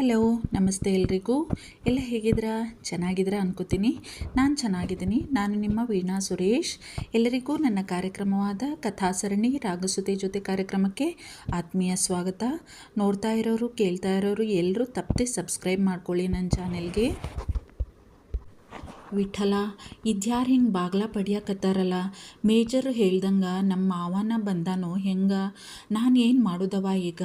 Hello, ನಮಸ್ತೆ ಎಲ್ರಿಗೂ. ಎಲ್ಲ ಹೇಗಿದ್ದೀರಾ? ಚೆನ್ನಾಗಿದ್ದೀರಾ ಅನ್ಕೋತೀನಿ. ನಾನು ಚೆನ್ನಾಗಿದ್ದೀನಿ. ನಾನು ನಿಮ್ಮ ವೀಣಾ ಸುರೇಶ್. ಎಲ್ಲರಿಗೂ ನನ್ನ ಕಾರ್ಯಕ್ರಮವಾದ ಕಥಾಸರಣಿ ರಾಗಸುತೆ ಜೊತೆ ಕಾರ್ಯಕ್ರಮಕ್ಕೆ ಆತ್ಮೀಯ ಸ್ವಾಗತ. ನೋಡ್ತಾ ಇರೋರು, ಕೇಳ್ತಾ ಇರೋರು ಎಲ್ಲರೂ ತಪ್ಪದೆ ಸಬ್ಸ್ಕ್ರೈಬ್ ಮಾಡ್ಕೊಳ್ಳಿ ನನ್ನ ಚಾನೆಲ್ಗೆ. ವಿಠಲ, ಇದ್ಯಾರು ಹಿಂಗೆ ಬಾಗ್ಲ ಪಡಿಯಾಕತ್ತಾರಲ್ಲ? ಮೇಜರ್ ಹೇಳ್ದಂಗೆ ನಮ್ಮ ಮಾವನ ಬಂದಾನೋ ಹೆಂಗೆ? ನಾನು ಏನು ಮಾಡೋದವ ಈಗ?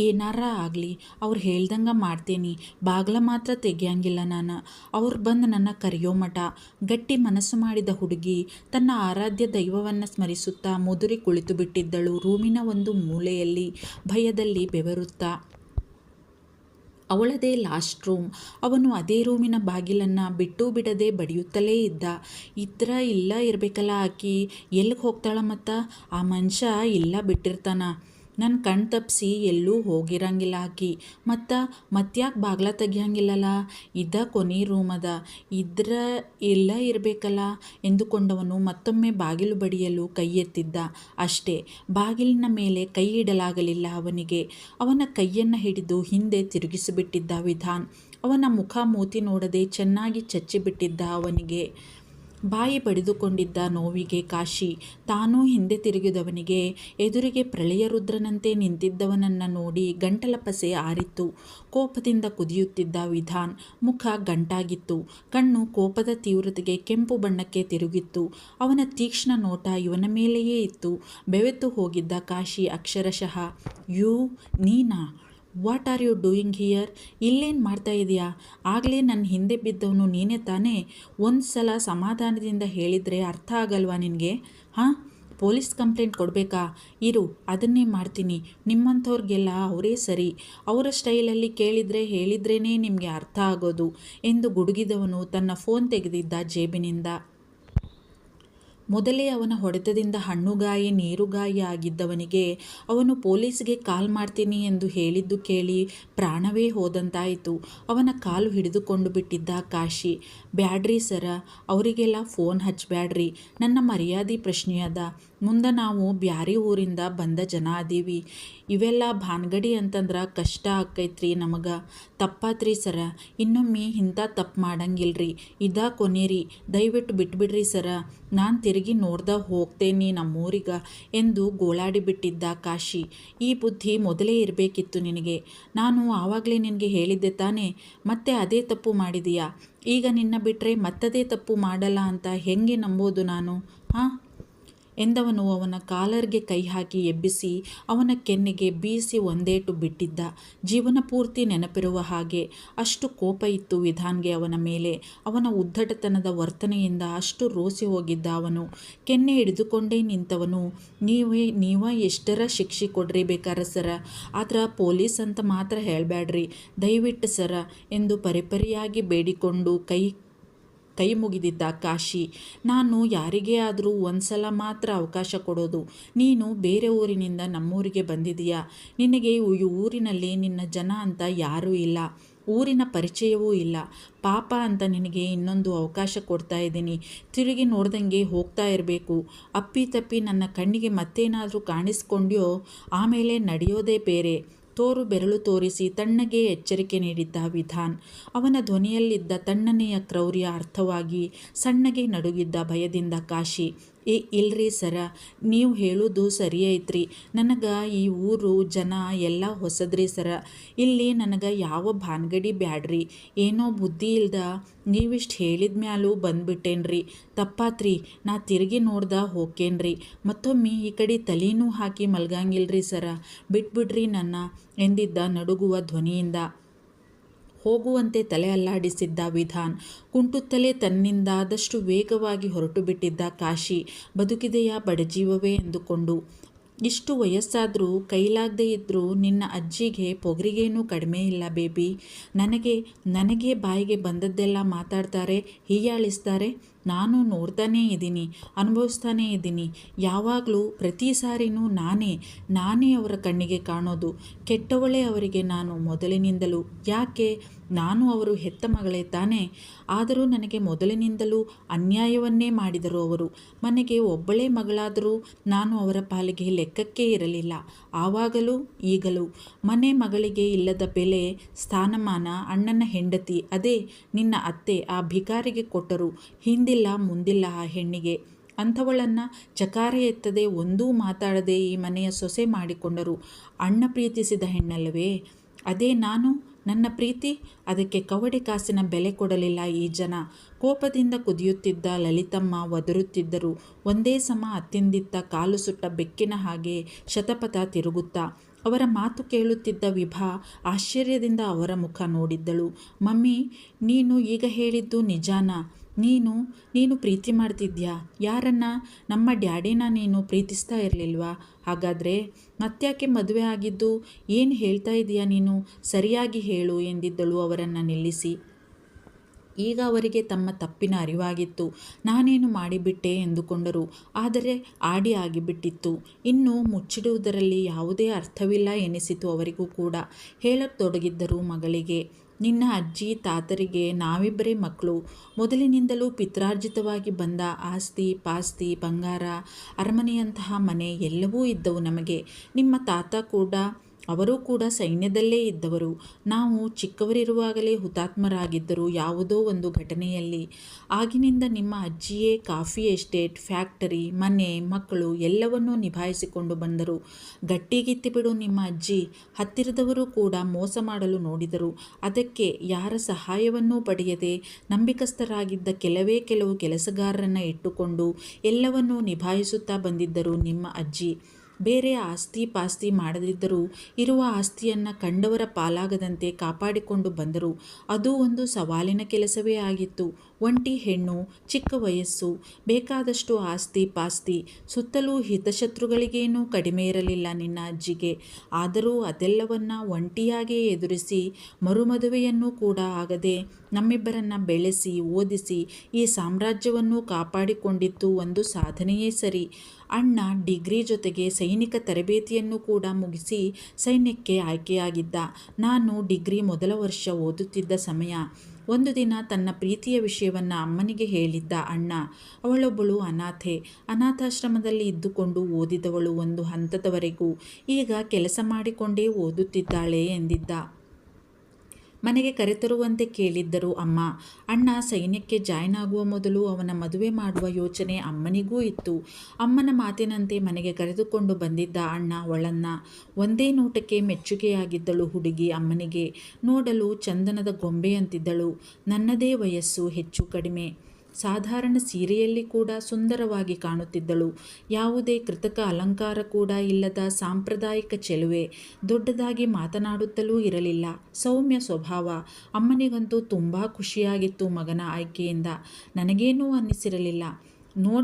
ಏನಾರ ಆಗಲಿ, ಅವ್ರು ಹೇಳ್ದಂಗೆ ಮಾಡ್ತೀನಿ. ಬಾಗ್ಲ ಮಾತ್ರ ತೆಗಿಯಂಗಿಲ್ಲ ನಾನು. ಅವ್ರು ಬಂದು ನನ್ನ ಕರೆಯೋ ಮಠ. ಗಟ್ಟಿ ಮನಸ್ಸು ಮಾಡಿದ ಹುಡುಗಿ ತನ್ನ ಆರಾಧ್ಯ ದೈವವನ್ನು ಸ್ಮರಿಸುತ್ತಾ ಮುದುರಿ ಕುಳಿತು ಬಿಟ್ಟಿದ್ದಳು ರೂಮಿನ ಒಂದು ಮೂಲೆಯಲ್ಲಿ, ಭಯದಲ್ಲಿ ಬೆವರುತ್ತಾ. ಅವಳದೇ ಲಾಸ್ಟ್ ರೂಮ್. ಅವನು ಅದೇ ರೂಮಿನ ಬಾಗಿಲನ್ನು ಬಿಟ್ಟು ಬಿಡದೆ ಬಡಿಯುತ್ತಲೇ ಇದ್ದ. ಇಲ್ಲ ಇರಬೇಕಲ್ಲ ಆಕಿ. ಎಲ್ಲಿಗೆ ಹೋಗ್ತಾಳ ಮತ್ತು? ಆ ಮನುಷ್ಯ ಇಲ್ಲ ಬಿಟ್ಟಿರ್ತಾನ. ನನ್ನ ಕಣ್ ತಪ್ಪಿಸಿ ಎಲ್ಲೂ ಹೋಗಿರಂಗಿಲ್ಲ ಆಕಿ. ಮತ್ತ್ಯಾಕೆ ಬಾಗ್ಲ ತೆಗಿಯಂಗಿಲ್ಲಲ್ಲ? ಕೊನೆ ರೂಮ್ ಅದ. ಇಲ್ಲ ಇರಬೇಕಲ್ಲ ಎಂದುಕೊಂಡವನು ಮತ್ತೊಮ್ಮೆ ಬಾಗಿಲು ಬಡಿಯಲು ಕೈ ಎತ್ತಿದ್ದ. ಅಷ್ಟೇ, ಬಾಗಿಲಿನ ಮೇಲೆ ಕೈ ಇಡಲಾಗಲಿಲ್ಲ ಅವನಿಗೆ. ಅವನ ಕೈಯನ್ನು ಹಿಡಿದು ಹಿಂದೆ ತಿರುಗಿಸಿಬಿಟ್ಟಿದ್ದ ವಿಧಾನ್. ಅವನ ಮುಖ ಮೂತಿ ನೋಡದೆ ಚೆನ್ನಾಗಿ ಚಚ್ಚಿಬಿಟ್ಟಿದ್ದ ಅವನಿಗೆ. ಬಾಯಿ ಬಡಿದುಕೊಂಡಿದ್ದ ನೋವಿಗೆ ಕಾಶಿ. ತಾನೂ ಹಿಂದೆ ತಿರುಗಿದವನಿಗೆ ಎದುರಿಗೆ ಪ್ರಳಯ ರುದ್ರನಂತೆ ನಿಂತಿದ್ದವನನ್ನು ನೋಡಿ ಗಂಟಲ ಪಸೆ ಆರಿತ್ತು. ಕೋಪದಿಂದ ಕುದಿಯುತ್ತಿದ್ದ ವಿಧಾನ್. ಮುಖ ಗಂಟಾಗಿತ್ತು. ಕಣ್ಣು ಕೋಪದ ತೀವ್ರತೆಗೆ ಕೆಂಪು ಬಣ್ಣಕ್ಕೆ ತಿರುಗಿತ್ತು. ಅವನ ತೀಕ್ಷ್ಣ ನೋಟ ಇವನ ಮೇಲೆಯೇ ಇತ್ತು. ಬೆವೆತು ಹೋಗಿದ್ದ ಕಾಶಿ ಅಕ್ಷರಶಃ, ನೀನಾ? What are you doing here? ಇಲ್ಲೇನು ಮಾಡ್ತಾ ಇದೆಯಾ? ಆಗಲೇ ನನ್ನ ಹಿಂದೆ ಬಿದ್ದವನು ನೀನೇ ತಾನೇ? ಒಂದು ಸಲ ಸಮಾಧಾನದಿಂದ ಹೇಳಿದರೆ ಅರ್ಥ ಆಗಲ್ವಾ ನಿನಗೆ? ಪೊಲೀಸ್ ಕಂಪ್ಲೇಂಟ್ ಕೊಡಬೇಕಾ? ಇರು, ಅದನ್ನೇ ಮಾಡ್ತೀನಿ. ನಿಮ್ಮಂಥವ್ರಿಗೆಲ್ಲ ಅವರೇ ಸರಿ. ಅವರ ಸ್ಟೈಲಲ್ಲಿ ಹೇಳಿದ್ರೇ ನಿಮಗೆ ಅರ್ಥ ಆಗೋದು ಎಂದು ಗುಡುಗಿದವನು ತನ್ನ ಫೋನ್ ತೆಗೆದಿದ್ದ ಜೇಬಿನಿಂದ. ಮೊದಲೇ ಅವನ ಹೊಡೆತದಿಂದ ಹಣ್ಣುಗಾಯಿ ನೀರುಗಾಯಿ ಆಗಿದ್ದವನಿಗೆ ಅವನು ಪೊಲೀಸ್ಗೆ ಕಾಲ್ ಮಾಡ್ತೀನಿ ಎಂದು ಹೇಳಿದ್ದು ಕೇಳಿ ಪ್ರಾಣವೇ ಹೋದಂತಾಯಿತು. ಅವನ ಕಾಲು ಹಿಡಿದುಕೊಂಡು ಬಿಟ್ಟಿದ್ದ ಕಾಶಿ. ಬ್ಯಾಡ್ರಿ ಸರ, ಅವರಿಗೆಲ್ಲ ಫೋನ್ ಹಚ್ಚಬ್ಯಾಡ್ರಿ. ನನ್ನ ಮರ್ಯಾದೆ ಪ್ರಶ್ನೆ ಅದ. ಮುಂದೆ ನಾವು ಬ್ಯಾರೆ ಊರಿಂದ ಬಂದ ಜನ ಅದೀವಿ. ಇವೆಲ್ಲ ಭಾನ್ಗಡಿ ಅಂತಂದ್ರೆ ಕಷ್ಟ ಆಕೈತ್ರಿ ನಮಗೆ. ತಪ್ಪಾತ್ರಿ ಸರ, ಇನ್ನೊಮ್ಮೆ ಇಂಥ ತಪ್ಪು ಮಾಡಂಗಿಲ್ರಿ. ಕೊನೆರಿ, ದಯವಿಟ್ಟು ಬಿಟ್ಬಿಡ್ರಿ ಸರ. ನಾನು ತಿರುಗಿ ನೋಡ್ದ ಹೋಗ್ತೇನೆ ನಮ್ಮೂರಿಗೆ ಎಂದು ಗೋಳಾಡಿಬಿಟ್ಟಿದ್ದ ಕಾಶಿ. ಈ ಬುದ್ಧಿ ಮೊದಲೇ ಇರಬೇಕಿತ್ತು ನಿನಗೆ. ನಾನು ಆವಾಗಲೇ ನಿನಗೆ ಹೇಳಿದ್ದೆ ತಾನೇ? ಮತ್ತೆ ಅದೇ ತಪ್ಪು ಮಾಡಿದೀಯಾ? ಈಗ ನಿನ್ನ ಬಿಟ್ಟರೆ ಮತ್ತದೇ ತಪ್ಪು ಮಾಡಲ್ಲ ಅಂತ ಹೆಂಗೆ ನಂಬೋದು ನಾನು? ಎಂದವನು ಅವನ ಕಾಲರ್ಗೆ ಕೈ ಹಾಕಿ ಎಬ್ಬಿಸಿ ಅವನ ಕೆನ್ನೆಗೆ ಬೀಸಿ ಒಂದೇಟು ಬಿಟ್ಟಿದ್ದ. ಜೀವನ ಪೂರ್ತಿ ನೆನಪಿರುವ ಹಾಗೆ. ಅಷ್ಟು ಕೋಪ ಇತ್ತು ವಿಧಾನ್ಗೆ ಅವನ ಮೇಲೆ. ಅವನ ಉದ್ದಟತನದ ವರ್ತನೆಯಿಂದ ಅಷ್ಟು ರೋಸಿ ಹೋಗಿದ್ದ ಅವನು. ಕೆನ್ನೆ ಹಿಡಿದುಕೊಂಡೇ ನಿಂತವನು. ನೀವ ಎಷ್ಟರ ಶಿಕ್ಷೆ ಕೊಡ್ರಿ ಬೇಕಾರ ಸರ, ಆದ್ರೆ ಪೊಲೀಸ್ ಅಂತ ಮಾತ್ರ ಹೇಳಬ್ಯಾಡ್ರಿ ದಯವಿಟ್ಟು ಸರ ಎಂದು ಪರಿಪರಿಯಾಗಿ ಬೇಡಿಕೊಂಡು ಕೈ ಮುಗಿದಿದ್ದ ಕಾಶಿ. ನಾನು ಯಾರಿಗೇ ಆದರೂ ಒಂದು ಸಲ ಮಾತ್ರ ಅವಕಾಶ ಕೊಡೋದು. ನೀನು ಬೇರೆ ಊರಿನಿಂದ ನಮ್ಮೂರಿಗೆ ಬಂದಿದೀಯಾ. ನಿನಗೆ ಈ ಊರಿನಲ್ಲಿ ನಿನ್ನ ಜನ ಅಂತ ಯಾರೂ ಇಲ್ಲ. ಊರಿನ ಪರಿಚಯವೂ ಇಲ್ಲ. ಪಾಪ ಅಂತ ನಿನಗೆ ಇನ್ನೊಂದು ಅವಕಾಶ ಕೊಡ್ತಾ ಇದ್ದೀನಿ. ತಿರುಗಿ ನೋಡ್ದಂಗೆ ಹೋಗ್ತಾ ಇರಬೇಕು. ಅಪ್ಪಿತಪ್ಪಿ ನನ್ನ ಕಣ್ಣಿಗೆ ಮತ್ತೇನಾದರೂ ಕಾಣಿಸ್ಕೊಂಡ್ಯೋ ಆಮೇಲೆ ನಡೆಯೋದೇ ಬೇರೆ. ತೋರು ಬೆರಳು ತೋರಿಸಿ ತಣ್ಣಗೆ ಎಚ್ಚರಿಕೆ ನೀಡಿದ್ದ ವಿಧಾನ್. ಅವನ ಧ್ವನಿಯಲ್ಲಿದ್ದ ತಣ್ಣನೆಯ ಕ್ರೌರ್ಯ ಅರ್ಥವಾಗಿ ಸಣ್ಣಗೆ ನಡುಗಿದ್ದ ಭಯದಿಂದ ಕಾಶಿ. ಇಲ್ರಿ ಸರ, ನೀವು ಹೇಳೋದು ಸರಿ ಐತ್ರಿ. ನನಗೆ ಈ ಊರು ಜನ ಎಲ್ಲ ಹೊಸದ್ರಿ ಸರ. ಇಲ್ಲಿ ನನಗೆ ಯಾವ ಭಾನ್ಗಡಿ ಬ್ಯಾಡ್ರಿ. ಏನೋ ಬುದ್ಧಿ ಇಲ್ದ ನೀವಿಷ್ಟು ಹೇಳಿದ ಮ್ಯಾಲೂ ಬಂದ್ಬಿಟ್ಟೇನ್ರಿ. ತಪ್ಪಾತ್ರಿ. ನಾ ತಿರುಗಿ ನೋಡ್ದ ಹೋಗ್ಕೇನ್ರಿ. ಮತ್ತೊಮ್ಮೆ ಈ ಕಡೆ ತಲೆನೂ ಹಾಕಿ ಮಲ್ಗಂಗಿಲ್ರಿ ಸರ. ಬಿಟ್ಬಿಡ್ರಿ ನನ್ನ ಎಂದಿದ್ದ ನಡುಗುವ ಧ್ವನಿಯಿಂದ. ಹೋಗುವಂತೆ ತಲೆ ಅಲ್ಲಾಡಿಸಿದ್ದ ವಿಧಾನ್. ಕುಂಟುತ್ತಲೇ ತನ್ನಿಂದಾದಷ್ಟು ವೇಗವಾಗಿ ಹೊರಟು ಬಿಟ್ಟಿದ್ದ ಕಾಶಿ. ಬದುಕಿದೆಯಾ ಬಡಜೀವವೇ ಎಂದುಕೊಂಡು. ಇಷ್ಟು ವಯಸ್ಸಾದರೂ ಕೈಲಾಗದೇ ಇದ್ದರೂ ನಿನ್ನ ಅಜ್ಜಿಗೆ ಪೊಗರಿಗೇನೂ ಕಡಿಮೆ ಇಲ್ಲ ಬೇಬಿ. ನನಗೆ ಬಾಯಿಗೆ ಬಂದದ್ದೆಲ್ಲ ಮಾತಾಡ್ತಾರೆ, ಹೀಯಾಳಿಸ್ತಾರೆ. ನಾನು ನೋಡ್ತಾನೇ ಇದ್ದೀನಿ, ಅನುಭವಿಸ್ತಾನೇ ಇದ್ದೀನಿ. ಯಾವಾಗಲೂ ಪ್ರತಿ ಸಾರಿನೂ ನಾನೇ ಅವರ ಕಣ್ಣಿಗೆ ಕಾಣೋದು. ಕೆಟ್ಟವಳೇ ಅವರಿಗೆ ನಾನು ಮೊದಲಿನಿಂದಲೂ. ಯಾಕೆ? ನಾನು ಅವರು ಹೆತ್ತ ಮಗಳೇ ತಾನೇ. ಆದರೂ ನನಗೆ ಮೊದಲಿನಿಂದಲೂ ಅನ್ಯಾಯವನ್ನೇ ಮಾಡಿದರು ಅವರು. ಮನೆಗೆ ಒಬ್ಬಳೇ ಮಗಳಾದರೂ ನಾನು ಅವರ ಪಾಲಿಗೆ ಲೆಕ್ಕಕ್ಕೇ ಇರಲಿಲ್ಲ. ಆವಾಗಲೂ ಈಗಲೂ ಮನೆ ಮಗಳಿಗೆ ಇಲ್ಲದ ಬೆಲೆ, ಸ್ಥಾನಮಾನ ಅಣ್ಣನ ಹೆಂಡತಿ, ಅದೇ ನಿನ್ನ ಅತ್ತೆ ಆ ಭಿಕಾರಿಗೆ ಕೊಟ್ಟರು. ಹಿಂದಿಲ್ಲ ಮುಂದಿಲ್ಲ ಆ ಹೆಣ್ಣಿಗೆ. ಅಂಥವಳನ್ನು ಚಕಾರ ಎತ್ತದೆ ಒಂದೂ ಮಾತಾಡದೆ ಈ ಮನೆಯ ಸೊಸೆ ಮಾಡಿಕೊಂಡರು. ಅಣ್ಣ ಪ್ರೀತಿಸಿದ ಹೆಣ್ಣಲ್ಲವೇ ಅದೇ ನಾನು? ನನ್ನ ಪ್ರೀತಿ? ಅದಕ್ಕೆ ಕವಡೆ ಕಾಸಿನ ಬೆಲೆ ಕೊಡಲಿಲ್ಲ ಈ ಜನ. ಕೋಪದಿಂದ ಕುದಿಯುತ್ತಿದ್ದ ಲಲಿತಮ್ಮ ಒದರುತ್ತಿದ್ದರು. ಒಂದೇ ಸಮ ಅತ್ತಿಂದಿತ್ತ ಕಾಲು ಸುಟ್ಟ ಬೆಕ್ಕಿನ ಹಾಗೆ ಶತಪಥ ತಿರುಗುತ್ತಾ. ಅವರ ಮಾತು ಕೇಳುತ್ತಿದ್ದ ವಿಭಾ ಆಶ್ಚರ್ಯದಿಂದ ಅವರ ಮುಖ ನೋಡಿದ್ದಳು. ಮಮ್ಮಿ, ನೀನು ಈಗ ಹೇಳಿದ್ದು ನಿಜಾನಾ? ನೀನು ಪ್ರೀತಿ ಮಾಡ್ತಿದ್ಯಾ? ಯಾರನ್ನ? ನಮ್ಮ ಡ್ಯಾಡಿನ ನೀನು ಪ್ರೀತಿಸ್ತಾ ಇರಲಿಲ್ವಾ? ಹಾಗಾದರೆ ಮತ್ತ್ಯಾಕೆ ಮದುವೆ ಆಗಿದ್ದು? ಏನು ಹೇಳ್ತಾ ಇದೀಯಾ ನೀನು? ಸರಿಯಾಗಿ ಹೇಳು ಎಂದಿದ್ದಳು ಅವರನ್ನು ನಿಲ್ಲಿಸಿ. ಈಗ ಅವರಿಗೆ ತಮ್ಮ ತಪ್ಪಿನ ಅರಿವಾಗಿತ್ತು. ನಾನೇನು ಮಾಡಿಬಿಟ್ಟೆ ಎಂದುಕೊಂಡರು. ಆದರೆ ಆಡಿ ಆಗಿಬಿಟ್ಟಿತ್ತು. ಇನ್ನು ಮುಚ್ಚಿಡುವುದರಲ್ಲಿ ಯಾವುದೇ ಅರ್ಥವಿಲ್ಲ ಎನಿಸಿತು ಅವರಿಗೂ ಕೂಡ. ಹೇಳತೊಡಗಿದ್ದರು ಮಗಳಿಗೆ. ನಿನ್ನ ಅಜ್ಜಿ ತಾತರಿಗೆ ನಾವಿಬ್ಬರೇ ಮಕ್ಕಳು. ಮೊದಲಿನಿಂದಲೂ ಪಿತ್ರಾರ್ಜಿತವಾಗಿ ಬಂದ ಆಸ್ತಿ ಪಾಸ್ತಿ, ಬಂಗಾರ, ಅರಮನೆಯಂತಹ ಮನೆ ಎಲ್ಲವೂ ಇದ್ದವು ನಮಗೆ. ನಿಮ್ಮ ತಾತ ಕೂಡ, ಅವರೂ ಕೂಡ ಸೈನ್ಯದಲ್ಲೇ ಇದ್ದವರು. ನಾವು ಚಿಕ್ಕವರಿರುವಾಗಲೇ ಹುತಾತ್ಮರಾಗಿದ್ದರು ಯಾವುದೋ ಒಂದು ಘಟನೆಯಲ್ಲಿ. ಆಗಿನಿಂದ ನಿಮ್ಮ ಅಜ್ಜಿಯೇ ಕಾಫಿ ಎಸ್ಟೇಟ್, ಫ್ಯಾಕ್ಟರಿ, ಮನೆ, ಮಕ್ಕಳು ಎಲ್ಲವನ್ನೂ ನಿಭಾಯಿಸಿಕೊಂಡು ಬಂದರು. ಗಟ್ಟಿಗಿತ್ತಿ ಬಿಡು ನಿಮ್ಮ ಅಜ್ಜಿ. ಹತ್ತಿರದವರು ಕೂಡ ಮೋಸ ಮಾಡಲು ನೋಡಿದರು. ಅದಕ್ಕೆ ಯಾರ ಸಹಾಯವನ್ನೂ ಪಡೆಯದೆ ನಂಬಿಕಸ್ಥರಾಗಿದ್ದ ಕೆಲವು ಕೆಲಸಗಾರರನ್ನು ಇಟ್ಟುಕೊಂಡು ಎಲ್ಲವನ್ನೂ ನಿಭಾಯಿಸುತ್ತಾ ಬಂದಿದ್ದರು ನಿಮ್ಮ ಅಜ್ಜಿ. ಬೇರೆ ಆಸ್ತಿ ಪಾಸ್ತಿ ಮಾಡದಿದ್ದರೂ ಇರುವ ಆಸ್ತಿಯನ್ನು ಕಂಡವರ ಪಾಲಾಗದಂತೆ ಕಾಪಾಡಿಕೊಂಡು ಬಂದರು. ಅದು ಒಂದು ಸವಾಲಿನ ಕೆಲಸವೇ ಆಗಿತ್ತು. ಒಂಟಿ ಹೆಣ್ಣು, ಚಿಕ್ಕ ವಯಸ್ಸು, ಬೇಕಾದಷ್ಟು ಆಸ್ತಿ ಪಾಸ್ತಿ, ಸುತ್ತಲೂ ಹಿತಶತ್ರುಗಳಿಗೇನೂ ಕಡಿಮೆ ಇರಲಿಲ್ಲ ನಿನ್ನ ಅಜ್ಜಿಗೆ. ಆದರೂ ಅದೆಲ್ಲವನ್ನ ಒಂಟಿಯಾಗೇ ಎದುರಿಸಿ ಮರುಮದುವೆಯನ್ನೂ ಕೂಡ ಆಗದೆ ನಮ್ಮಿಬ್ಬರನ್ನು ಬೆಳೆಸಿ ಓದಿಸಿ ಈ ಸಾಮ್ರಾಜ್ಯವನ್ನು ಕಾಪಾಡಿಕೊಂಡಿದ್ದು ಒಂದು ಸಾಧನೆಯೇ ಸರಿ. ಅಣ್ಣ ಡಿಗ್ರಿ ಜೊತೆಗೆ ಸೈನಿಕ ತರಬೇತಿಯನ್ನು ಕೂಡ ಮುಗಿಸಿ ಸೈನ್ಯಕ್ಕೆ ಆಯ್ಕೆಯಾಗಿದ್ದ. ನಾನು ಡಿಗ್ರಿ ಮೊದಲ ವರ್ಷ ಓದುತ್ತಿದ್ದ ಸಮಯ. ಒಂದು ದಿನ ತನ್ನ ಪ್ರೀತಿಯ ವಿಷಯವನ್ನು ಅಮ್ಮನಿಗೆ ಹೇಳಿದ್ದ ಅಣ್ಣ. ಅವಳೊಬ್ಬಳು ಅನಾಥೆ. ಅನಾಥಾಶ್ರಮದಲ್ಲಿ ಇದ್ದುಕೊಂಡು ಓದಿದವಳು ಒಂದು ಹಂತದವರೆಗೂ. ಈಗ ಕೆಲಸ ಮಾಡಿಕೊಂಡೇ ಓದುತ್ತಿದ್ದಾಳೆ ಎಂದಿದ್ದ. ಮನೆಗೆ ಕರೆತರುವಂತೆ ಕೇಳಿದ್ದರು ಅಮ್ಮ. ಅಣ್ಣ ಸೈನ್ಯಕ್ಕೆ ಜಾಯ್ನ್ ಆಗುವ ಮೊದಲು ಅವನ ಮದುವೆ ಮಾಡುವ ಯೋಚನೆ ಅಮ್ಮನಿಗೂ ಇತ್ತು. ಅಮ್ಮನ ಮಾತಿನಂತೆ ಮನೆಗೆ ಕರೆದುಕೊಂಡು ಬಂದಿದ್ದ ಅಣ್ಣ ಅವಳನ್ನು. ಒಂದೇ ನೋಟಕ್ಕೆ ಮೆಚ್ಚುಗೆಯಾಗಿದ್ದಳು ಹುಡುಗಿ ಅಮ್ಮನಿಗೆ. ನೋಡಲು ಚಂದನದ ಗೊಂಬೆಯಂತಿದ್ದಳು. ನನ್ನದೇ ವಯಸ್ಸು, ಹೆಚ್ಚು ಕಡಿಮೆ. ಸಾಧಾರಣ ಸೀರೆಯಲ್ಲಿ ಕೂಡ ಸುಂದರವಾಗಿ ಕಾಣುತ್ತಿದ್ದಳು. ಯಾವುದೇ ಕೃತಕ ಅಲಂಕಾರ ಕೂಡ ಇಲ್ಲದ ಸಾಂಪ್ರದಾಯಿಕ ಚೆಲುವೆ. ದೊಡ್ಡದಾಗಿ ಮಾತನಾಡುತ್ತಲೂ ಇರಲಿಲ್ಲ. ಸೌಮ್ಯ ಸ್ವಭಾವ. ಅಮ್ಮನಿಗಂತೂ ತುಂಬ ಖುಷಿಯಾಗಿತ್ತು ಮಗನ ಆಯ್ಕೆಯಿಂದ. ನನಗೇನೂ ಅನ್ನಿಸಿರಲಿಲ್ಲ.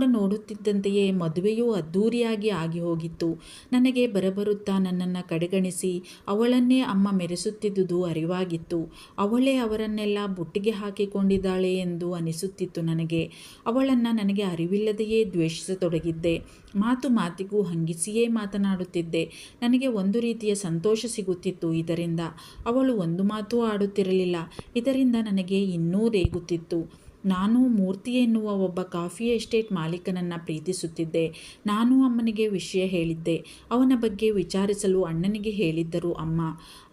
ನೋಡುತ್ತಿದ್ದಂತೆಯೇ ಮದುವೆಯೂ ಅದ್ಧೂರಿಯಾಗಿ ಆಗಿ ಹೋಗಿತ್ತು. ನನಗೆ ಬರಬರುತ್ತಾ ನನ್ನನ್ನು ಕಡೆಗಣಿಸಿ ಅವಳನ್ನೇ ಅಮ್ಮ ಮೆರೆಸುತ್ತಿದ್ದುದು ಅರಿವಾಗಿತ್ತು. ಅವಳೇ ಅವರನ್ನೆಲ್ಲ ಬುಟ್ಟಿಗೆ ಹಾಕಿಕೊಂಡಿದ್ದಾಳೆ ಎಂದು ಅನಿಸುತ್ತಿತ್ತು ನನಗೆ. ಅವಳನ್ನು ನನಗೆ ಅರಿವಿಲ್ಲದೆಯೇ ದ್ವೇಷಿಸತೊಡಗಿದ್ದೆ. ಮಾತಿಗೂ ಹಂಗಿಸಿಯೇ ಮಾತನಾಡುತ್ತಿದ್ದೆ. ನನಗೆ ಒಂದು ರೀತಿಯ ಸಂತೋಷ ಸಿಗುತ್ತಿತ್ತು ಇದರಿಂದ. ಅವಳು ಒಂದು ಮಾತೂ ಆಡುತ್ತಿರಲಿಲ್ಲ. ಇದರಿಂದ ನನಗೆ ಇನ್ನೂ ರೇಗುತ್ತಿತ್ತು. ನಾನು ಮೂರ್ತಿ ಎನ್ನುವ ಒಬ್ಬ ಕಾಫಿ ಎಸ್ಟೇಟ್ ಮಾಲೀಕನನ್ನು ಪ್ರೀತಿಸುತ್ತಿದ್ದೆ. ನಾನು ಅಮ್ಮನಿಗೆ ವಿಷಯ ಹೇಳಿದ್ದೆ. ಅವನ ಬಗ್ಗೆ ವಿಚಾರಿಸಲು ಅಣ್ಣನಿಗೆ ಹೇಳಿದ್ದರು ಅಮ್ಮ.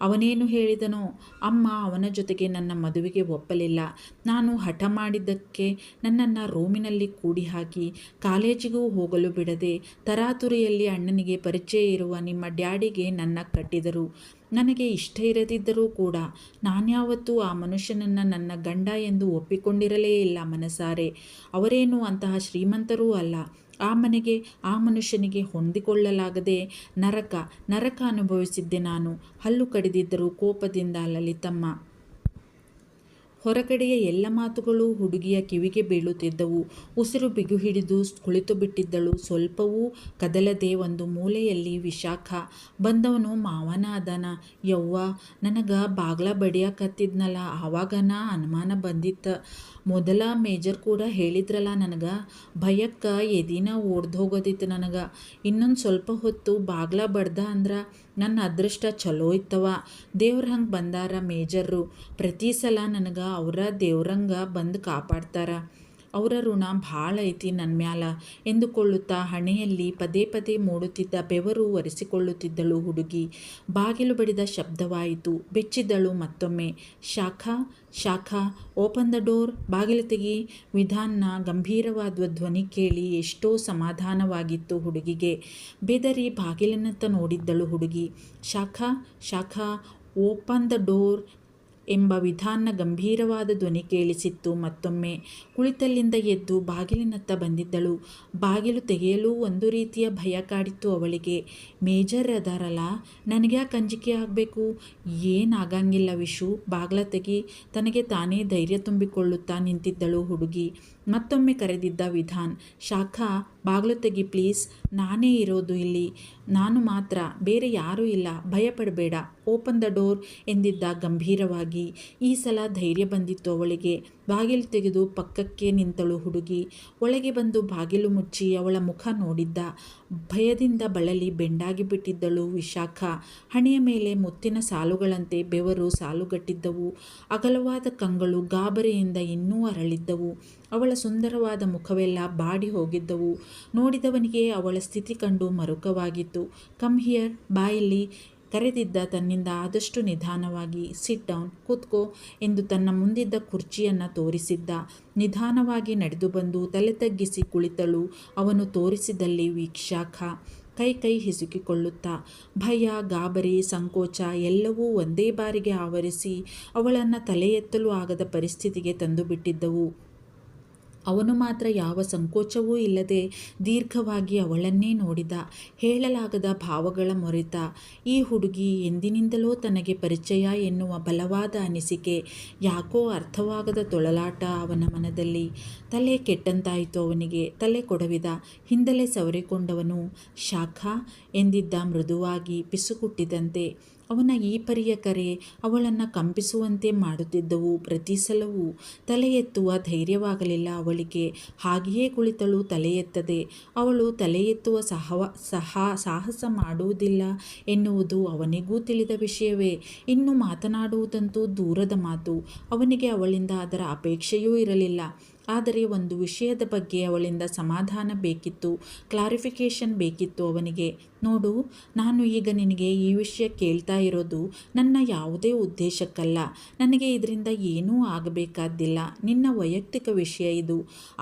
ಅವನೇನು ಹೇಳಿದನೋ? ಅಮ್ಮ ಅವನ ಜೊತೆಗೆ ನನ್ನ ಮದುವೆಗೆ ಒಪ್ಪಲಿಲ್ಲ. ನಾನು ಹಠ ಮಾಡಿದ್ದಕ್ಕೆ ನನ್ನನ್ನು ರೂಮಿನಲ್ಲಿ ಕೂಡಿ ಹಾಕಿ ಕಾಲೇಜಿಗೂ ಹೋಗಲು ಬಿಡದೆ ತರಾತುರಿಯಲ್ಲಿ ಅಣ್ಣನಿಗೆ ಪರಿಚಯ ಇರುವ ನಿಮ್ಮ ಡ್ಯಾಡಿಗೆ ನನ್ನ ಕಟ್ಟಿದರು. ನನಗೆ ಇಷ್ಟ ಇರದಿದ್ದರೂ ಕೂಡ ನಾನ್ಯಾವತ್ತೂ ಆ ಮನುಷ್ಯನನ್ನು ನನ್ನ ಗಂಡ ಎಂದು ಒಪ್ಪಿಕೊಂಡಿರಲೇ ಇಲ್ಲ ಮನಸಾರೆ. ಅವರೇನು ಅಂತಹ ಶ್ರೀಮಂತರೂ ಅಲ್ಲ. ಆ ಮನೆಗೆ, ಆ ಮನುಷ್ಯನಿಗೆ ಹೊಂದಿಕೊಳ್ಳಲಾಗದೆ ನರಕ ಅನುಭವಿಸಿದ್ದೆ ನಾನು. ಹಲ್ಲು ಕಡಿದಿದ್ದರು ಕೋಪದಿಂದ ಲಲಿತಮ್ಮ. ಹೊರಗಡೆಯ ಎಲ್ಲ ಮಾತುಗಳು ಹುಡುಗಿಯ ಕಿವಿಗೆ ಬೀಳುತ್ತಿದ್ದವು. ಉಸಿರು ಬಿಗು ಹಿಡಿದು ಕುಳಿತು ಬಿಟ್ಟಿದ್ದಳು. ಸ್ವಲ್ಪವೂ ಕದಲದೆ ಒಂದು ಮೂಲೆಯಲ್ಲಿ. ವಿಶಾಖ ಬಂದವನು ಮಾವನ ಅದನ. ಯವ್ವ, ನನಗ ಬಾಗ್ಲ ಬಡಿಯಾಕತ್ತಿದ್ನಲ್ಲ, ಆವಾಗನ ಅನುಮಾನ ಬಂದಿತ್ತ. ಮೊದಲ ಮೇಜರ್ ಕೂಡ ಹೇಳಿದ್ರಲ್ಲ ನನಗ. ಭಯಕ್ಕ ಎದಿನ ಓಡ್ದೋಗೋದಿತ್ತು ನನಗ. ಇನ್ನೊಂದು ಸ್ವಲ್ಪ ಹೊತ್ತು ಬಾಗ್ಲ ಬಡ್ದ ಅಂದ್ರ ನನ್ನ ಅದೃಷ್ಟ ಚಲೋ ಇತ್ತವ. ದೇವ್ರ ಹಂಗೆ ಬಂದಾರ ಮೇಜರ್ರು. ಪ್ರತಿ ಸಲ ನನಗೆ ಅವರ ದೇವ್ರಂಗ ಬಂದು ಕಾಪಾಡ್ತಾರ. ಅವರ ಋಣ ಭಾಳ ಐತಿ ನನ್ನ ಮ್ಯಾಲ ಎಂದುಕೊಳ್ಳುತ್ತಾ ಹಣೆಯಲ್ಲಿ ಪದೇ ಪದೇ ಮೂಡುತ್ತಿದ್ದ ಬೆವರು ಒರೆಸಿಕೊಳ್ಳುತ್ತಿದ್ದಳು ಹುಡುಗಿ. ಬಾಗಿಲು ಬಡಿದ ಶಬ್ದವಾಯಿತು. ಬೆಚ್ಚಿದ್ದಳು ಮತ್ತೊಮ್ಮೆ. ಶಾಖಾ, ಶಾಖಾ, ಓಪನ್ ದ ಡೋರ್, ಬಾಗಿಲು ತೆಗಿ. ವಿಧಾನ್ನ ಗಂಭೀರವಾದ ಧ್ವನಿ ಕೇಳಿ ಎಷ್ಟೋ ಸಮಾಧಾನವಾಗಿತ್ತು ಹುಡುಗಿಗೆ. ಬೆದರಿ ಬಾಗಿಲಿನತ್ತ ನೋಡಿದ್ದಳು ಹುಡುಗಿ. ಶಾಖಾ, ಶಾಖಾ, ಓಪನ್ ದ ಡೋರ್ ಎಂಬ ವಿಧಾನ್ನ ಗಂಭೀರವಾದ ಧ್ವನಿ ಕೇಳಿಸಿತ್ತು ಮತ್ತೊಮ್ಮೆ. ಕುಳಿತಲ್ಲಿಂದ ಎದ್ದು ಬಾಗಿಲಿನತ್ತ ಬಂದಿದ್ದಳು. ಬಾಗಿಲು ತೆಗೆಯಲು ಒಂದು ರೀತಿಯ ಭಯ ಕಾಡಿತ್ತು ಅವಳಿಗೆ. ಮೇಜರ್ ಅದಾರಲ್ಲ, ನನಗ್ಯಾಕೆ ಅಂಜಿಕೆ ಆಗಬೇಕು? ಏನಾಗಂಗಿಲ್ಲ ವಿಶು, ಬಾಗ್ಲ ತೆಗಿ. ತನಗೆ ತಾನೇ ಧೈರ್ಯ ತುಂಬಿಕೊಳ್ಳುತ್ತಾ ನಿಂತಿದ್ದಳು ಹುಡುಗಿ. ಮತ್ತೊಮ್ಮೆ ಕರೆದಿದ್ದ ವಿಧಾನ್. ಶಾಖಾ, ಬಾಗ್ಲು ತೆಗಿ ಪ್ಲೀಸ್, ನಾನೇ ಇರೋದು ಇಲ್ಲಿ, ನಾನು ಮಾತ್ರ, ಬೇರೆ ಯಾರೂ ಇಲ್ಲ, ಭಯಪಡಬೇಡ, ಓಪನ್ ದ ಡೋರ್ ಎಂದಿದ್ದ ಗಂಭೀರವಾಗಿ. ಈ ಸಲ ಧೈರ್ಯ ಬಂದಿತ್ತು ಅವಳಿಗೆ. ಬಾಗಿಲು ತೆಗೆದು ಪಕ್ಕಕ್ಕೆ ನಿಂತಳು ಹುಡುಗಿ. ಒಳಗೆ ಬಂದು ಬಾಗಿಲು ಮುಚ್ಚಿ ಅವಳ ಮುಖ ನೋಡಿದ್ದ. ಭಯದಿಂದ ಬಳಲಿ ಬೆಂಡಾಗಿ ಬಿಟ್ಟಿದ್ದಳು ವಿಶಾಖ. ಹಣೆಯ ಮೇಲೆ ಮುತ್ತಿನ ಸಾಲುಗಳಂತೆ ಬೆವರು ಸಾಲುಗಟ್ಟಿದ್ದವು. ಅಗಲವಾದ ಕಂಗಳು ಗಾಬರಿಯಿಂದ ಇನ್ನೂ ಅರಳಿದ್ದವು. ಅವಳ ಸುಂದರವಾದ ಮುಖವೆಲ್ಲ ಬಾಡಿ ಹೋಗಿದ್ದವು. ನೋಡಿದವನಿಗೆ ಅವಳ ಸ್ಥಿತಿ ಕಂಡು ಮರುಕವಾಗಿತ್ತು. ಕಮ್ ಹಿಯರ್, ಬಾಯಲ್ಲಿ ಕರೆದಿದ್ದ ತನ್ನಿಂದ ಆದಷ್ಟು ನಿಧಾನವಾಗಿ. ಸಿಟ್ ಡೌನ್, ಕೂತ್ಕೋ ಎಂದು ತನ್ನ ಮುಂದಿದ್ದ ಕುರ್ಚಿಯನ್ನು ತೋರಿಸಿದ್ದ. ನಿಧಾನವಾಗಿ ನಡೆದು ಬಂದು ತಲೆ ತಗ್ಗಿಸಿ ಕುಳಿತಳು. ಅವನು ತೋರಿಸಿದಲ್ಲಿ ವಿಶಾಖ ಕೈ ಹಿಸುಕಿಕೊಳ್ಳುತ್ತಾ. ಭಯ, ಗಾಬರಿ, ಸಂಕೋಚ ಎಲ್ಲವೂ ಒಂದೇ ಬಾರಿಗೆ ಆವರಿಸಿ ಅವಳನ್ನು ತಲೆ ಎತ್ತಲು ಆಗದ ಪರಿಸ್ಥಿತಿಗೆ ತಂದುಬಿಟ್ಟಿದ್ದವು. ಅವನು ಮಾತ್ರ ಯಾವ ಸಂಕೋಚವೂ ಇಲ್ಲದೆ ದೀರ್ಘವಾಗಿ ಅವಳನ್ನೇ ನೋಡಿದ. ಹೇಳಲಾಗದ ಭಾವಗಳ ಮೊರೆತ. ಈ ಹುಡುಗಿ ಎಂದಿನಿಂದಲೋ ತನಗೆ ಪರಿಚಯ ಎನ್ನುವ ಬಲವಾದ ಅನಿಸಿಕೆ. ಯಾಕೋ ಅರ್ಥವಾಗದ ತೊಳಲಾಟ ಅವನ ಮನದಲ್ಲಿ. ತಲೆ ಕೆಟ್ಟಂತಾಯಿತು ಅವನಿಗೆ. ತಲೆ ಕೊಡವಿದ. ಹಿಂದಲೇ ಸವರಿಕೊಂಡವನು. ಶಾಖಾ ಎಂದಿದ್ದ ಮೃದುವಾಗಿ, ಪಿಸುಕುಟ್ಟಿದಂತೆ. ಅವನ ಈ ಪರಿಯ ಕರೆ ಅವಳನ್ನು ಕಂಪಿಸುವಂತೆ ಮಾಡುತ್ತಿದ್ದವು. ಪ್ರತಿ ಸಲವೂ ತಲೆ ಎತ್ತುವ ಧೈರ್ಯವಾಗಲಿಲ್ಲ ಅವಳಿಗೆ. ಹಾಗೆಯೇ ಕುಳಿತಳು ತಲೆ ಎತ್ತದೆ. ಅವಳು ತಲೆ ಎತ್ತುವ ಸಾಹಸ ಮಾಡುವುದಿಲ್ಲ ಎನ್ನುವುದು ಅವನಿಗೂ ತಿಳಿದ ವಿಷಯವೇ. ಇನ್ನು ಮಾತನಾಡುವುದಂತೂ ದೂರದ ಮಾತು. ಅವನಿಗೆ ಅವಳಿಂದ ಅದರ ಅಪೇಕ್ಷೆಯೂ ಇರಲಿಲ್ಲ. ಆದರೆ ಒಂದು ವಿಷಯದ ಬಗ್ಗೆ ಅವಳಿಂದ ಸಮಾಧಾನ ಬೇಕಿತ್ತು, ಕ್ಲಾರಿಫಿಕೇಷನ್ ಬೇಕಿತ್ತು ಅವನಿಗೆ. ನೋಡು, ನಾನು ಈಗ ನಿನಗೆ ಈ ವಿಷಯ ಕೇಳ್ತಾ ಇರೋದು ನನ್ನ ಯಾವುದೇ ಉದ್ದೇಶಕ್ಕಲ್ಲ. ನನಗೆ ಇದರಿಂದ ಏನೂ ಆಗಬೇಕಾದ್ದಿಲ್ಲ. ನಿನ್ನ ವೈಯಕ್ತಿಕ ವಿಷಯ ಇದು.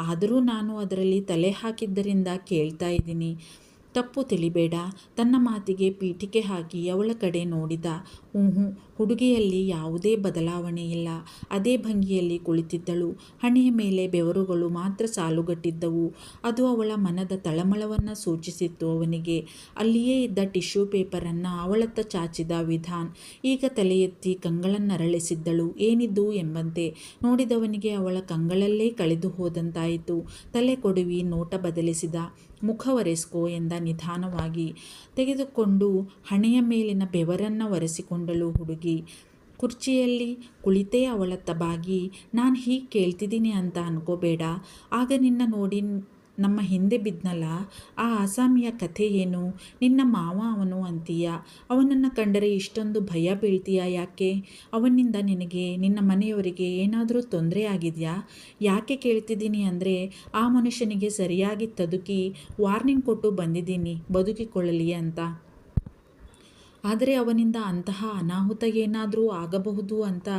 ಆದರೂ ನಾನು ಅದರಲ್ಲಿ ತಲೆ ಹಾಕಿದ್ದರಿಂದ ಕೇಳ್ತಾ ಇದ್ದೀನಿ. ತಪ್ಪು ತಿಳಿಬೇಡ. ತನ್ನ ಮಾತಿಗೆ ಪೀಠಿಕೆ ಹಾಕಿ ಅವಳ ಕಡೆ ನೋಡಿದ. ಹುಡುಗಿಯಲ್ಲಿ ಯಾವುದೇ ಬದಲಾವಣೆ ಇಲ್ಲ. ಅದೇ ಭಂಗಿಯಲ್ಲಿ ಕುಳಿತಿದ್ದಳು. ಹಣೆಯ ಮೇಲೆ ಬೆವರುಗಳು ಮಾತ್ರ ಸಾಲುಗಟ್ಟಿದ್ದವು. ಅದು ಅವಳ ಮನದ ತಳಮಳವನ್ನು ಸೂಚಿಸಿತ್ತು ಅವನಿಗೆ. ಅಲ್ಲಿಯೇ ಇದ್ದ ಟಿಶ್ಯೂ ಪೇಪರನ್ನು ಅವಳತ್ತ ಚಾಚಿದ ವಿಧಾನ್. ಈಗ ತಲೆ ಎತ್ತಿ ಕಂಗಳನ್ನರಳಿಸಿದ್ದಳು. ಏನಿದ್ದು ಎಂಬಂತೆ. ನೋಡಿದವನಿಗೆ ಅವಳ ಕಂಗಳಲ್ಲೇ ಕಳೆದು ಹೋದಂತಾಯಿತು. ತಲೆ ಕೊಡುವಿ ನೋಟ ಬದಲಿಸಿದ. ಮುಖ ಒರೆಸ್ಕೋ ಎಂದ ನಿಧಾನವಾಗಿ. ತೆಗೆದುಕೊಂಡು ಹಣೆಯ ಮೇಲಿನ ಬೆವರನ್ನು ಒರೆಸಿಕೊಂಡಳು ಹುಡುಗಿ. ಕುರ್ಚಿಯಲ್ಲಿ ಕುಳಿತೇ ಅವಳತ್ತ ಬಾಗಿ, ನಾನು ಹೀಗೆ ಕೇಳ್ತಿದ್ದೀನಿ ಅಂತ ಅನ್ಕೋಬೇಡ. ಆಗ ನಿನ್ನ ನೋಡಿ ನಮ್ಮ ಹಿಂದೆ ಬಿದ್ನಲ್ಲ, ಆ ಆಸಾಮಿಯ ಕಥೆ ಏನು? ನಿನ್ನ ಮಾವ ಅವನು ಅಂತೀಯ. ಅವನನ್ನು ಕಂಡರೆ ಇಷ್ಟೊಂದು ಭಯ ಬೀಳ್ತೀಯ ಯಾಕೆ? ಅವನಿಂದ ನಿನಗೆ, ನಿನ್ನ ಮನೆಯವರಿಗೆ ಏನಾದರೂ ತೊಂದರೆ ಆಗಿದೆಯಾ? ಯಾಕೆ ಕೇಳ್ತಿದ್ದೀನಿ ಅಂದರೆ, ಆ ಮನುಷ್ಯನಿಗೆ ಸರಿಯಾಗಿ ತದುಕಿ ವಾರ್ನಿಂಗ್ ಕೊಟ್ಟು ಬಂದಿದ್ದೀನಿ, ಬದುಕಿಕೊಳ್ಳಲಿ ಅಂತ. ಆದರೆ ಅವನಿಂದ ಅಂತಹ ಅನಾಹುತ ಏನಾದರೂ ಆಗಬಹುದು ಅಂತ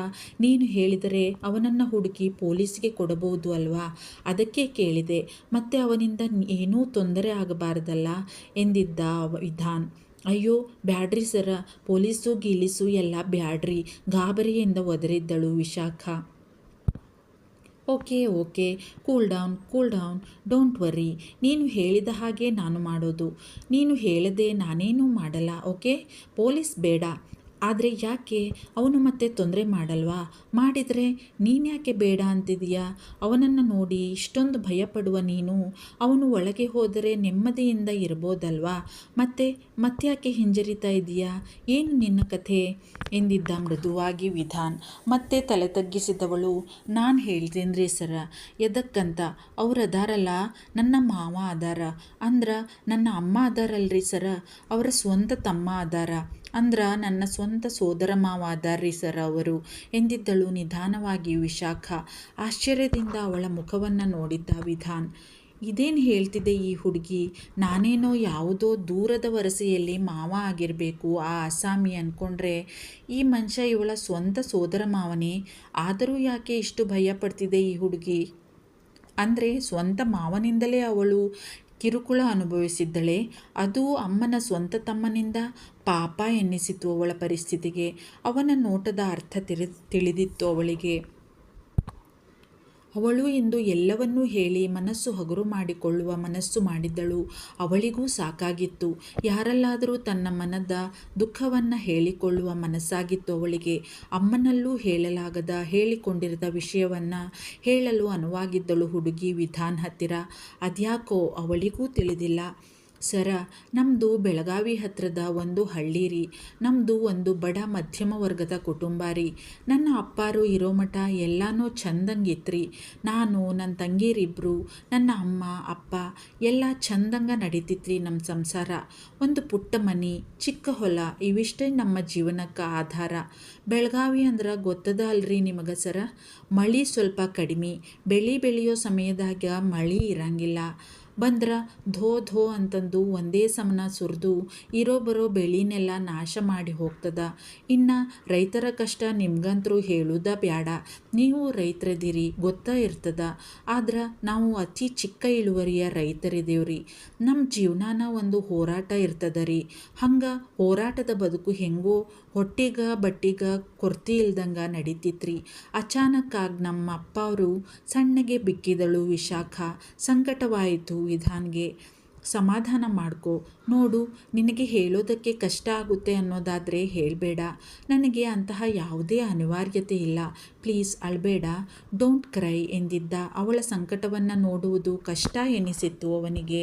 ನೀನು ಹೇಳಿದರೆ ಅವನನ್ನು ಹುಡುಕಿ ಪೊಲೀಸ್ಗೆ ಕೊಡಬಹುದು ಅಲ್ವಾ? ಅದಕ್ಕೆ ಕೇಳಿದೆ. ಮತ್ತೆ ಅವನಿಂದ ಏನೂ ತೊಂದರೆ ಆಗಬಾರ್ದಲ್ಲ ಎಂದಿದ್ದ ವಿಧಾನ್. ಅಯ್ಯೋ ಬ್ಯಾಡ್ರಿ ಸರ, ಪೊಲೀಸು ಗೀಲೀಸು ಎಲ್ಲ ಬ್ಯಾಡ್ರಿ, ಗಾಬರಿಯಿಂದ ಒದರಿದ್ದಳು Vishakha. Okay, cool down, don't worry. ನೀನು ಹೇಳಿದ ಹಾಗೆ ನಾನು ಮಾಡೋದು. ನೀನು ಹೇಳದೆ ನಾನೇನೂ ಮಾಡಲ್ಲ. ಓಕೆ? ಪೊಲೀಸ್ ಬೇಡ. ಆದರೆ ಯಾಕೆ ಅವನು ಮತ್ತೆ ತೊಂದರೆ ಮಾಡಲ್ವಾ? ಮಾಡಿದರೆ ನೀನ್ಯಾಕೆ ಬೇಡ ಅಂತಿದೀಯಾ? ಅವನನ್ನು ನೋಡಿ ಇಷ್ಟೊಂದು ಭಯಪಡುವ ನೀನು ಅವನು ಒಳಗೆ ಹೋದರೆ ನೆಮ್ಮದಿಯಿಂದ ಇರ್ಬೋದಲ್ವಾ? ಮತ್ತ್ಯಾಕೆ ಹಿಂಜರಿತಾ ಇದೀಯಾ? ಏನು ನಿನ್ನ ಕಥೆ ಎಂದಿದ್ದ ಮೃದುವಾಗಿ ವಿಧಾನ್. ಮತ್ತೆ ತಲೆ ತಗ್ಗಿಸಿದವಳು, ನಾನು ಹೇಳ್ತೇನ್ರಿ ಸರ, ಎದಕ್ಕಂತ ಅವ್ರು ಅದಾರಲ್ಲ, ನನ್ನ ಮಾವ ಅದಾರ, ಅಂದ್ರ ನನ್ನ ಅಮ್ಮ ಅದಾರಲ್ರಿ ಸರ, ಅವರ ಸ್ವಂತ ತಮ್ಮ ಅದಾರ, ಅಂದ್ರ ನನ್ನ ಸ್ವಂತ ಸೋದರ ಮಾವ ಅದಾರ್ರಿ ಸರ್ ಅವರು ಎಂದಿದ್ದಳು ನಿಧಾನವಾಗಿ ವಿಶಾಖ. ಆಶ್ಚರ್ಯದಿಂದ ಅವಳ ಮುಖವನ್ನು ನೋಡಿದ್ದ ವಿಧಾನ್. ಇದೇನು ಹೇಳ್ತಿದೆ ಈ ಹುಡುಗಿ? ನಾನೇನೋ ಯಾವುದೋ ದೂರದ ವರಸೆಯಲ್ಲಿ ಮಾವ ಆಗಿರಬೇಕು ಆ ಅಸಾಮಿ ಅಂದ್ಕೊಂಡ್ರೆ ಈ ಮನುಷ್ಯ ಇವಳ ಸ್ವಂತ ಸೋದರ ಮಾವನೇ. ಆದರೂ ಯಾಕೆ ಇಷ್ಟು ಭಯ ಪಡ್ತಿದೆ ಈ ಹುಡುಗಿ? ಅಂದರೆ ಸ್ವಂತ ಮಾವನಿಂದಲೇ ಅವಳು ಕಿರುಕುಳ ಅನುಭವಿಸಿದ್ದಳೆ, ಅದು ಅಮ್ಮನ ಸ್ವಂತ ತಮ್ಮನಿಂದ. ಪಾಪ ಎನ್ನಿಸಿತು ಅವಳ ಪರಿಸ್ಥಿತಿಗೆ. ಅವನ ನೋಟದ ಅರ್ಥ ತಿಳಿದಿತ್ತು ಅವಳಿಗೆ. ಅವಳು ಇಂದು ಎಲ್ಲವನ್ನೂ ಹೇಳಿ ಮನಸ್ಸು ಹಗುರು ಮಾಡಿಕೊಳ್ಳುವ ಮನಸ್ಸು ಮಾಡಿದ್ದಳು. ಅವಳಿಗೂ ಸಾಕಾಗಿತ್ತು. ಯಾರಲ್ಲಾದರೂ ತನ್ನ ಮನದ ದುಃಖವನ್ನು ಹೇಳಿಕೊಳ್ಳುವ ಮನಸ್ಸಾಗಿತ್ತು ಅವಳಿಗೆ. ಅಮ್ಮನಲ್ಲೂ ಹೇಳಲಾಗದ, ಹೇಳಿಕೊಂಡಿರದ ವಿಷಯವನ್ನು ಹೇಳಲು ಅನುವಾಗಿದ್ದಳು ಹುಡುಗಿ ವಿಧಾನ್ ಹತ್ತಿರ. ಅದ್ಯಾಕೋ ಅವಳಿಗೂ ತಿಳಿದಿಲ್ಲ. ಸರ, ನಮ್ಮದು ಬೆಳಗಾವಿ ಹತ್ರದ ಒಂದು ಹಳ್ಳಿ ರೀ. ನಮ್ಮದು ಒಂದು ಬಡ ಮಧ್ಯಮ ವರ್ಗದ ಕುಟುಂಬ ರೀ. ನನ್ನ ಅಪ್ಪಾರು ಇರೋ ಮಠ ಎಲ್ಲನೂ ಚಂದಂಗಿತ್ರಿ. ನಾನು, ನನ್ನ ತಂಗೀರಿಬ್ಬರು, ನನ್ನ ಅಮ್ಮ ಅಪ್ಪ ಎಲ್ಲ ಚಂದಂಗ ನಡೀತಿತ್ರಿ ನಮ್ಮ ಸಂಸಾರ. ಒಂದು ಪುಟ್ಟ ಮನೆ, ಚಿಕ್ಕ ಹೊಲ, ಇವಿಷ್ಟೇ ನಮ್ಮ ಜೀವನಕ್ಕೆ ಆಧಾರ. ಬೆಳಗಾವಿ ಅಂದ್ರೆ ಗೊತ್ತದ ಅಲ್ರಿ ನಿಮಗೆ ಸರ? ಮಳೆ ಸ್ವಲ್ಪ ಕಡಿಮೆ, ಬೆಳೆಯೋ ಸಮಯದಾಗ ಮಳೆ ಇರಂಗಿಲ್ಲ. ಬಂದ್ರೆ ಧೋ ಅಂತಂದು ಒಂದೇ ಸಮನ ಸುರಿದು ಬರೋ ಬೆಳಿನೆಲ್ಲ ನಾಶ ಮಾಡಿ ಹೋಗ್ತದ. ಇನ್ನು ರೈತರ ಕಷ್ಟ ನಿಮ್ಗಂತರೂ ಹೇಳುದ ಬ್ಯಾಡ. ನೀವು ರೈತರದಿರಿ, ಗೊತ್ತಾ ಇರ್ತದ. ಆದ್ರೆ ನಾವು ಅತಿ ಚಿಕ್ಕ ಇಳುವರಿಯ ರೈತರಿದ್ದೀವ್ರಿ. ನಮ್ಮ ಜೀವನಾನ ಒಂದು ಹೋರಾಟ ಇರ್ತದ ರೀ. ಹಂಗೆ ಹೋರಾಟದ ಬದುಕು ಹೆಂಗೋ ಹೊಟ್ಟಿಗೆ ಬಟ್ಟಿಗೆ ಕೊರತೆ ಇಲ್ದಂಗೆ ನಡೀತಿತ್ರಿ. ಅಚಾನಕ್ಕಾಗಿ ನಮ್ಮ ಅಪ್ಪ ಅವರು ಸಣ್ಣಗೆ ಬಿಕ್ಕಿದಳು ವಿಶಾಖ. ಸಂಕಟವಾಯಿತು ವಿಧಾನ್ಗೆ. ಸಮಾಧಾನ ಮಾಡ್ಕೊ. ನೋಡು, ನಿನಗೆ ಹೇಳೋದಕ್ಕೆ ಕಷ್ಟ ಆಗುತ್ತೆ ಅನ್ನೋದಾದರೆ ಹೇಳಬೇಡ. ನನಗೆ ಅಂತಹ ಯಾವುದೇ ಅನಿವಾರ್ಯತೆ ಇಲ್ಲ. ಪ್ಲೀಸ್ ಅಳಬೇಡ, ಡೋಂಟ್ ಕ್ರೈ ಎಂದಿದ್ದ. ಅವಳ ಸಂಕಟವನ್ನು ನೋಡುವುದು ಕಷ್ಟ ಎನಿಸಿತ್ತು ಅವನಿಗೆ.